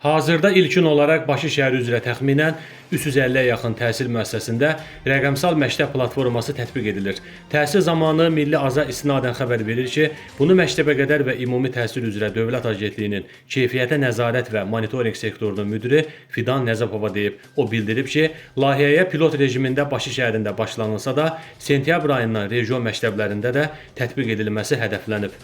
Hazırda ilkin olaraq Bakı şəhəri üzrə təxminən 350-yə yaxın təhsil müəssisəsində rəqəmsal məktəb platforması tətbiq edilir. Təhsil zamanı Milli Aza istinadən xəbər verir ki, bunu məktəbəqədər və ümumi təhsil üzrə Dövlət Agentliyinin keyfiyyətə nəzarət və monitorinq sektorunun müdiri Fidan Nəzəpova deyib. O bildirib ki, layihəyə pilot rejimində Bakı şəhərində başlanılsa da, sentyabr ayından region məktəblərində də tətbiq edilməsi hədəflənib.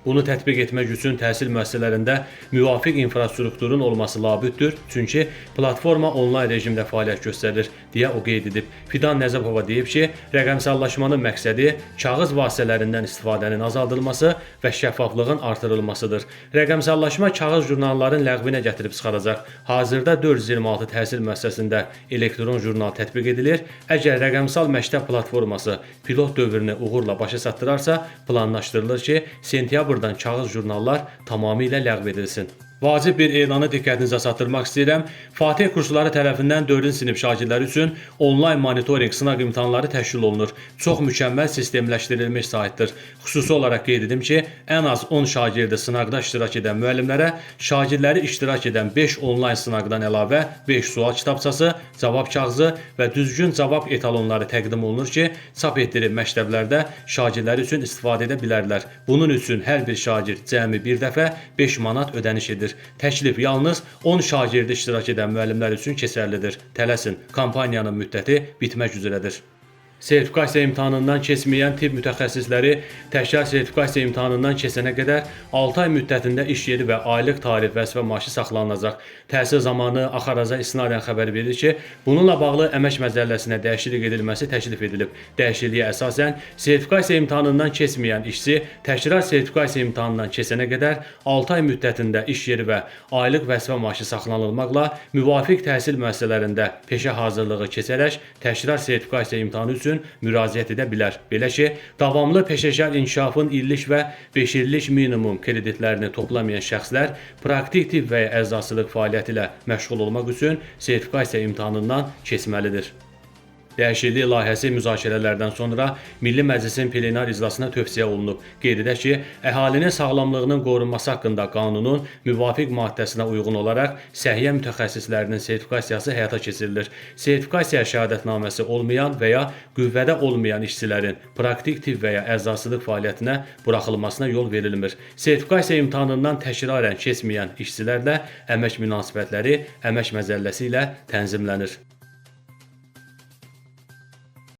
Bunu tətbiq etmək üçün təhsil müəssisələrində müvafiq infrastrukturun olması labüddür, çünki platforma onlayn rejimdə fəaliyyət göstərir, deyə o qeyd edib. Fidan Nəzəpova deyib ki, rəqəmsallaşmanın məqsədi kağız vasitələrindən istifadənin azaldılması və şəffaflığın artırılmasıdır. Rəqəmsallaşma kağız jurnalların ləğvinə gətirib çıxaracaq. Hazırda 426 təhsil müəssisəsində elektron jurnal tətbiq edilir. Əgər rəqəmsal məktəb platforması pilot dövrünü uğurla başa çatdırarsa, planlaşdırılır ki, sentyabr kağız jurnallar tamamilə ləğv edilsin. Vacib bir elanı diqqətinizə çatdırmaq istəyirəm. Fatih kursları tərəfindən 4-cü sinif şagirdləri üçün onlayn monitorinq sınaq imtahanları təşkil olunur. Çox mükəmməl sistemləşdirilmiş saytdır. Xüsusi olaraq qeyd edim ki, ən az 10 şagirdi sınaqda iştirak edən müəllimlərə şagirdləri iştirak edən 5 onlayn sınaqdan əlavə 5 sual kitabçası, cavab kağızı və düzgün cavab etalonları təqdim olunur ki, çap etdirib məktəblərdə şagirdləri üçün istifadə edə bilərlər. Bunun üçün hər bir şagird cəmi bir dəfə 5 manat ödəniş edir. Təklif yalnız 10 şagirdi iştirak edən müəllimlər üçün keçərlidir. Tələsin, kampaniyanın müddəti bitmək üzrədir. Sertifikasiya imtahanından keçməyən tibb mütəxəssisləri təkrar sertifikasiya imtahanından keçənə qədər 6 ay müddətində iş yeri və aylıq tarif vəzifə maaşı saxlanılacaq. Təhsil zamanı Axaraza istinadən xəbər verir ki, bununla bağlı əmək məcəlləsinə dəyişiklik edilməsi təklif edilib. Dəyişikliyə əsasən sertifikasiya imtahanından keçməyən işçi təkrar sertifikasiya imtahanından keçənə qədər 6 ay müddətində iş yeri və aylıq vəzifə maaşı saxlanılmaqla müvafiq təhsil müəssisələrində peşə hazırlığı keçərək təkrar sertifikasiya imtahanı üçün müraciət edə bilər. Belə ki, davamlı peşəkar inkişafın illik və 5 illik minimum kreditlərini toplamayan şəxslər praktik tibb və ya əczaçılıq fəaliyyəti ilə məşğul olmaq üçün sertifikasiya imtahanından keçməlidir. Dəyişiklik layihəsi müzakirələrdən sonra Milli Məclisin plenar iclasına tövsiyə olunub. Qeyd edək ki, əhalinin sağlamlığının qorunması haqqında qanunun müvafiq maddəsinə uyğun olaraq səhiyyə mütəxəssislərinin sertifikasiyası həyata keçirilir. Sertifikasiya şəhadətnaməsi olmayan və ya qüvvədə olmayan işçilərin praktik tibb və ya əczaçılıq fəaliyyətinə buraxılmasına yol verilmir. Sertifikasiya imtahanından təkrarən keçməyən işçilərlə əmək münasibətləri əmək məcəlləsi ilə tənzimlənir.